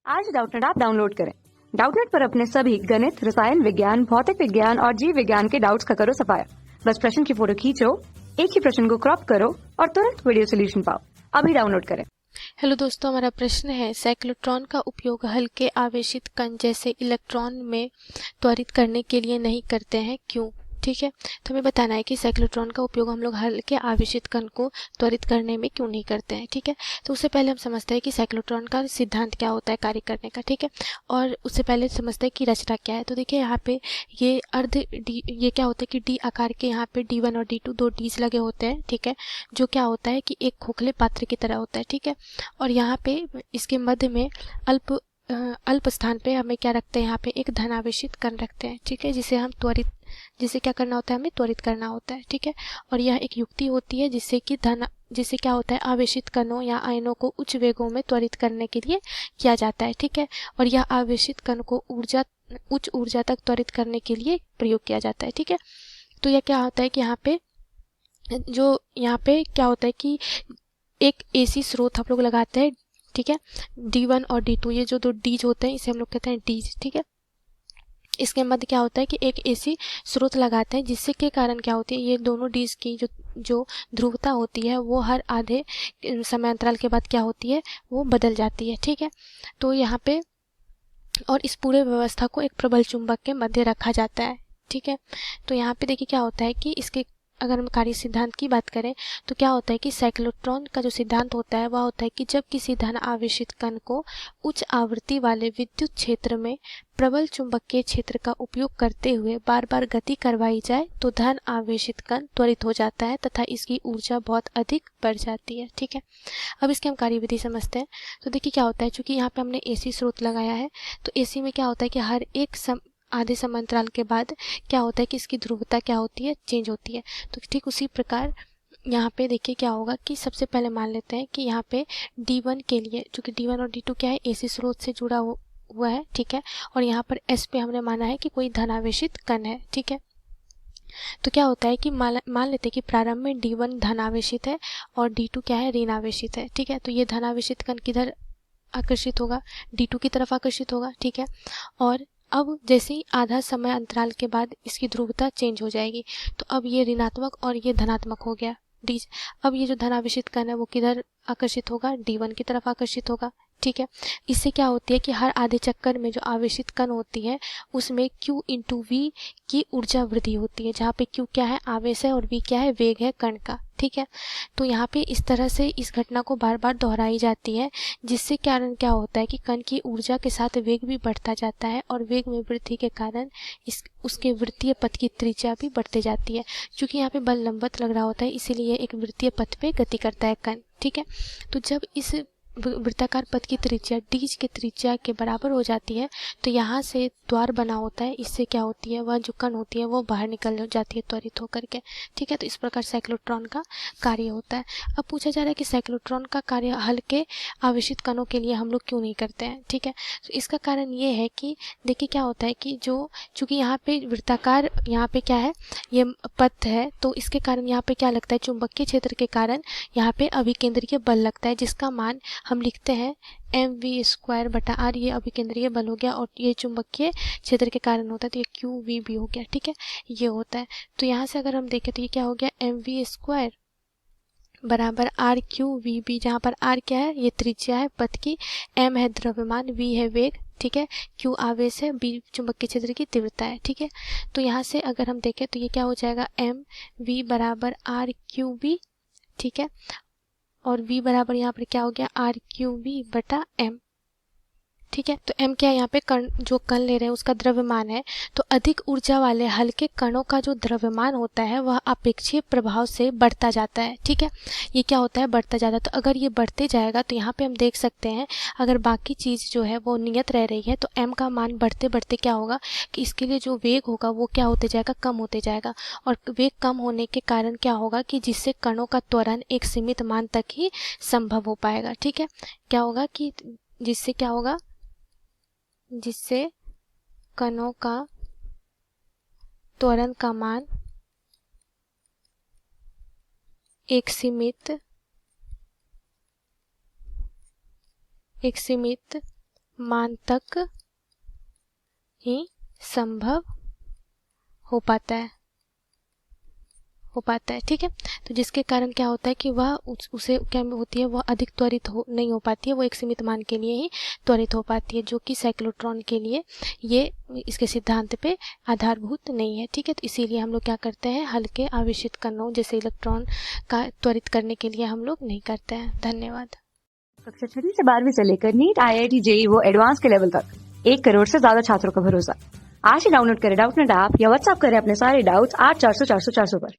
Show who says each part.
Speaker 1: आज Doubtnut app download करें। Doubtnut पर अपने सभी गणित, रसायन विज्ञान, भौतिक विज्ञान और जीव विज्ञान के डाउट्स का करो सफाया। बस प्रश्न की फोटो खींचो, एक ही प्रश्न को क्रॉप करो और तुरंत वीडियो सोल्यूशन पाओ। अभी डाउनलोड करें।
Speaker 2: हेलो दोस्तों, हमारा प्रश्न है साइक्लोट्रॉन का उपयोग हल्के आवेशित कण जैसे इलेक्ट्रॉन में त्वरित करने के लिए नहीं करते हैं, क्यों? ठीक है, तो हमें बताना है कि साइक्लोट्रॉन का उपयोग हम लोग हल्के आवेशित कण को त्वरित करने में क्यों नहीं करते हैं। ठीक है, तो उससे पहले हम समझते हैं कि साइक्लोट्रॉन का सिद्धांत क्या होता है कार्य करने का। ठीक है, और उससे पहले समझते हैं कि रचना क्या है। तो देखिए यहाँ पे ये ये क्या होता है कि डी आकार के यहाँ पे D1 और D2 दो डीज लगे होते हैं। ठीक है, जो क्या होता है कि एक खोखले पात्र की तरह होता है। ठीक है, और यहाँ पे इसके मध्य में अल्प स्थान पे हमें क्या रखते हैं, यहाँ पे एक धनावेशित कण रखते हैं। ठीक है, जिसे क्या करना होता है, हमें त्वरित करना होता है। ठीक है, और यह एक युक्ति होती है जिससे क्या होता है, आवेशित कणों या आयनों को उच्च वेगों में त्वरित करने के लिए किया जाता है। ठीक है, और यह आवेशित कण को उच्च ऊर्जा तक त्वरित करने के लिए प्रयोग किया जाता है। ठीक है, तो यह क्या होता है कि यहाँ पे क्या होता है कि एक एसी स्रोत हम लोग लगाते हैं। ठीक है, D1 और D2 ये जो दो डीज होते हैं इसे हम लोग कहते हैं डीज। ठीक है, इसके मध्य क्या होता है कि एक एसी स्रोत लगाते हैं, जिससे के कारण क्या होती है, ये दोनों डीज की जो ध्रुवता होती है वो हर आधे समयांतराल के बाद क्या होती है, वो बदल जाती है। ठीक है, तो यहाँ पे और इस पूरे व्यवस्था को एक प्रबल चुंबक के मध्य रखा जाता है। ठीक है, तो यहाँ पे देखिए क्या होता है कि इसके अगर हम कार्य सिद्धांत की बात करें तो क्या होता है कि साइक्लोट्रॉन का जो सिद्धांत होता है वह होता है कि जब किसी धन आवेशित कण को उच्च आवृत्ति वाले विद्युत क्षेत्र में प्रबल चुंबकीय क्षेत्र का उपयोग करते हुए बार बार गति करवाई जाए तो धन आवेशित कण त्वरित हो जाता है तथा इसकी ऊर्जा बहुत अधिक बढ़ जाती है। ठीक है, अब इसकी हम कार्यविधि समझते हैं। तो देखिए क्या होता है, चूंकि यहाँ पे हमने एसी स्रोत लगाया है तो एसी में क्या होता है कि हर एक आधे समांतराल के बाद क्या होता है कि इसकी ध्रुवता क्या होती है, चेंज होती है। तो ठीक उसी प्रकार यहाँ पे देखिए क्या होगा कि सबसे पहले मान लेते हैं कि यहाँ पे D1 के लिए, चूंकि D1 और D2 क्या है, एसी स्रोत से जुड़ा हुआ है। ठीक है, और यहाँ पर S पे हमने माना है कि कोई धनावेशित कण है। ठीक है, तो क्या होता है कि मान लेते हैं कि प्रारंभ में D1 धनावेशित है और D2 क्या है, ऋणावेशित है। ठीक है, तो ये धनावेशित कण किधर आकर्षित होगा, D2 की तरफ आकर्षित होगा। ठीक है, और अब जैसे ही आधा समय अंतराल के बाद इसकी ध्रुवता चेंज हो जाएगी, तो अब ये ऋणात्मक और ये धनात्मक हो गया डीज। अब ये जो धनावेशित कण है वो किधर आकर्षित होगा, D1 की तरफ आकर्षित होगा। ठीक है, इससे क्या होती है कि हर आधे चक्कर में जो आवेशित कण होती है उसमें Q इंटू V की ऊर्जा वृद्धि होती है, जहाँ पे Q क्या है, आवेश है, और V क्या है, वेग है कण का। ठीक है, तो यहाँ पे इस तरह से इस घटना को बार बार दोहराई जाती है, जिससे कारण क्या होता है कि कण की ऊर्जा के साथ वेग भी बढ़ता जाता है और वेग में वृद्धि के कारण उसके वृत्तीय पथ की त्रिज्या भी बढ़ती जाती है। क्योंकि यहाँ पे बल लंबवत लग रहा होता है इसीलिए एक वृत्तीय पथ पे गति करता है कण। ठीक है, तो जब इस वृत्ताकार पथ की त्रिज्या डीज के त्रिज्या के बराबर हो जाती है तो यहाँ से द्वार बना होता है, इससे क्या होती है, वह जो कण होती है वो बाहर निकल जाती है त्वरित होकर के। ठीक है, तो इस प्रकार साइक्लोट्रॉन का कार्य होता है। अब पूछा जा रहा है कि साइक्लोट्रॉन का कार्य हल्के आवेशित कणों के लिए हम लोग क्यों नहीं करते हैं। ठीक है, तो इसका कारण ये है कि देखिए क्या होता है कि चूंकि यहाँ पे वृत्ताकार, यहाँ पे क्या है, ये पथ है, तो इसके कारण यहाँ पे क्या लगता है, चुंबकीय क्षेत्र के कारण यहाँ पे अभिकेंद्रीय बल लगता है, जिसका मान हम लिखते हैं mv²/r। ये अभिकेंद्रीय बल हो गया और ये चुंबकीय क्षेत्र के कारण होता है, तो ये QV भी हो गया। ठीक है, ये होता है। तो यहाँ से अगर हम देखें तो ये क्या हो गया, mv² बराबर RQVB, जहाँ पर R क्या है, ये त्रिज्या है पथ की, M है द्रव्यमान, V है वेग। ठीक है, Q आवेश है, B चुंबकीय क्षेत्र की तीव्रता है। ठीक है, तो यहाँ से अगर हम देखें तो ये क्या हो जाएगा, MV बराबर RQB। ठीक है, और V बराबर यहाँ पर क्या हो गया, RQV/M। ठीक है, तो M क्या है, यहाँ पे जो कण ले रहे हैं उसका द्रव्यमान है। तो अधिक ऊर्जा वाले हल्के कणों का जो द्रव्यमान होता है वह अपेक्षीय प्रभाव से बढ़ता जाता है। ठीक है, ये क्या होता है, बढ़ता जाता है। तो अगर ये बढ़ते जाएगा तो यहाँ पे हम देख सकते हैं, अगर बाकी चीज़ जो है वो नियत रह रही है तो M का मान बढ़ते बढ़ते क्या होगा कि इसके लिए जो वेग होगा वो क्या होते जाएगा, कम होते जाएगा। और वेग कम होने के कारण क्या होगा कि जिससे कणों का त्वरण एक सीमित मान तक ही संभव हो पाएगा। ठीक है, क्या होगा कि जिससे कणों का त्वरण का मान एक सीमित मान तक ही संभव हो पाता है, ठीक है। तो जिसके कारण क्या होता है कि वह उसे क्या होती है, वह अधिक त्वरित नहीं हो पाती है, वो एक सीमित मान के लिए ही त्वरित हो पाती है, जो कि साइक्लोट्रॉन के लिए ये इसके सिद्धांत पे आधारभूत नहीं है, ठीक है। तो इसीलिए हम लोग क्या करते हैं, हल्के आवेशित कणों जैसे इलेक्ट्रॉन का त्वरित करने के लिए हम लोग नहीं करते हैं। धन्यवाद।
Speaker 1: कक्षा 6 से 12वीं से लेकर नीट, IIT, JEE वो एडवांस के लेवल तक 1 करोड़ से ज्यादा छात्रों का भरोसा। आज ही डाउनलोड करें डाउटनेट ऐप या व्हाट्सएप करें अपने सारे डाउट्स 8400 400 400 पर।